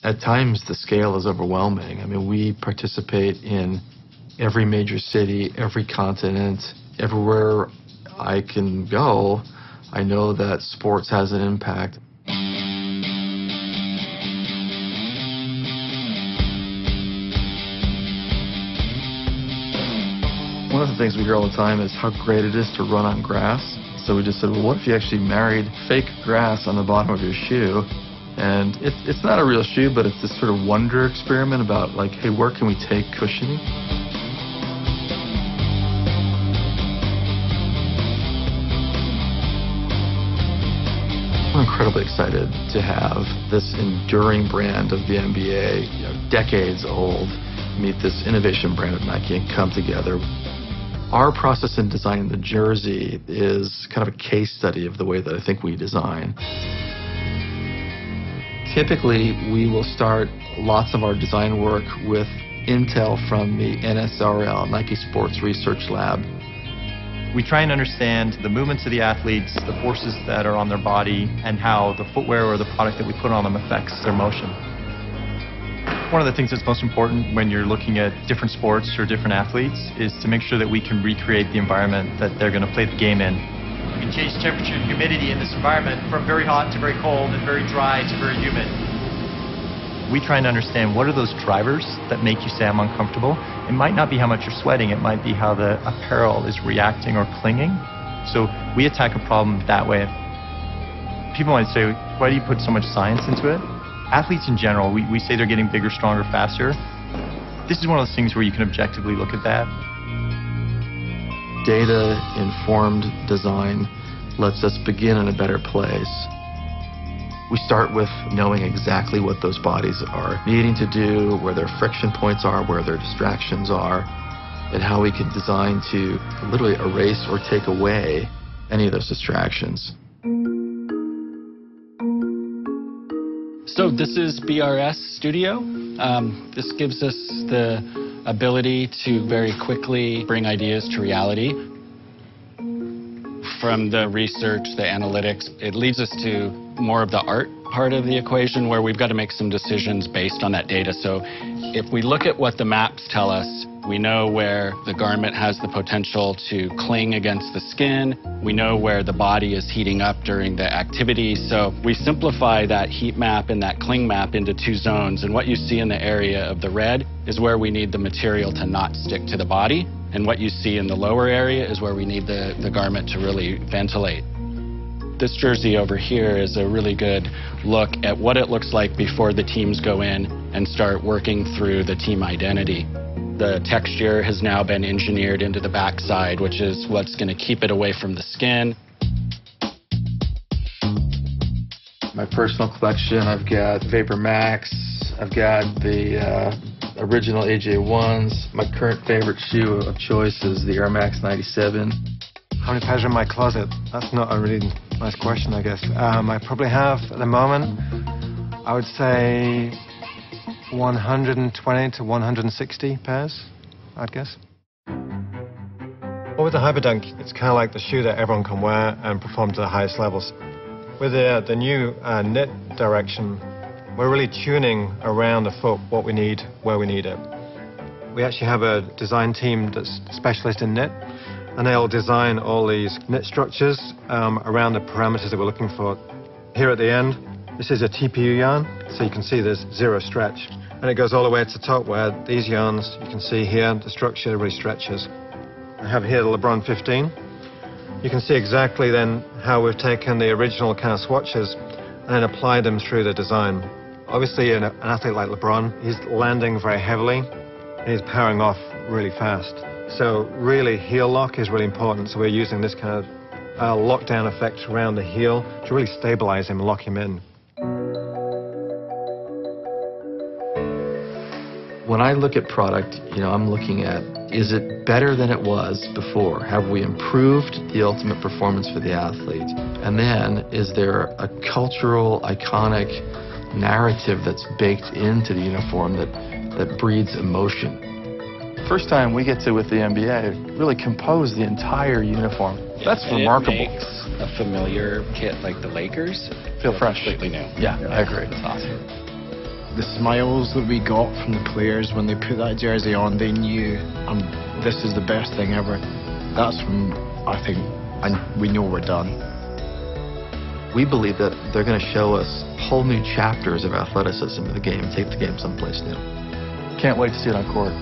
At times, the scale is overwhelming. I mean, we participate in every major city, every continent, everywhere I can go. I know that sports has an impact. One of the things we hear all the time is how great it is to run on grass. So we just said, well, what if you actually married fake grass on the bottom of your shoe? And it's not a real shoe, but it's this sort of wonder experiment about, like, hey, where can we take cushioning? I'm incredibly excited to have this enduring brand of the NBA, decades old, meet this innovation brand of Nike and come together. Our process in designing the jersey is kind of a case study of the way that I think we design. Typically, we will start lots of our design work with intel from the NSRL, Nike Sports Research Lab. We try and understand the movements of the athletes, the forces that are on their body, and how the footwear or the product that we put on them affects their motion. One of the things that's most important when you're looking at different sports or different athletes is to make sure that we can recreate the environment that they're going to play the game in. We can change temperature and humidity in this environment from very hot to very cold and very dry to very humid. We try and understand what are those drivers that make you say I'm uncomfortable. It might not be how much you're sweating, it might be how the apparel is reacting or clinging. So we attack a problem that way. People might say, why do you put so much science into it? Athletes in general, we say they're getting bigger, stronger, faster. This is one of those things where you can objectively look at that. Data-informed design lets us begin in a better place. We start with knowing exactly what those bodies are needing to do, where their friction points are, where their distractions are, and how we can design to literally erase or take away any of those distractions. So this is BRS Studio. This gives us the ability to very quickly bring ideas to reality. From the research, the analytics, it leads us to more of the art part of the equation where we've got to make some decisions based on that data. So if we look at what the maps tell us, we know where the garment has the potential to cling against the skin. We know where the body is heating up during the activity. So we simplify that heat map and that cling map into two zones. And what you see in the area of the red is where we need the material to not stick to the body. And what you see in the lower area is where we need the garment to really ventilate. This jersey over here is a really good look at what it looks like before the teams go in and start working through the team identity. The texture has now been engineered into the backside, which is what's going to keep it away from the skin. My personal collection, I've got Vapor Max, I've got the original AJ1s. My current favorite shoe of choice is the Air Max 97. How many pairs are in my closet? That's not a really nice question, I guess. I probably have, at the moment, I would say 120 to 160 pairs, I'd guess. Well, with the Hyperdunk, it's kind of like the shoe that everyone can wear and perform to the highest levels. With the new knit direction, we're really tuning around the foot what we need, where we need it. We actually have a design team that's specialist in knit, and they'll design all these knit structures around the parameters that we're looking for. Here at the end, this is a TPU yarn, so you can see there's zero stretch. And it goes all the way to the top where these yarns, you can see here, the structure really stretches. I have here the LeBron 15. You can see exactly then how we've taken the original kind of swatches and then applied them through the design. Obviously, an athlete like LeBron, he's landing very heavily, and he's powering off really fast. So really, heel lock is really important. So we're using this kind of lockdown effect around the heel to really stabilize him, lock him in. When I look at product, I'm looking at, is it better than it was before? Have we improved the ultimate performance for the athlete? And then, is there a cultural, iconic narrative that's baked into the uniform that breeds emotion? First time we get to, with the NBA, really compose the entire uniform. That's remarkable. It makes a familiar kit like the Lakers feel fresh. Completely new. Yeah, I agree. It's awesome. The smiles that we got from the players when they put that jersey on, they knew this is the best thing ever. That's when I think we know we're done. We believe that they're going to show us whole new chapters of athleticism in the game, take the game someplace new. Can't wait to see it on court.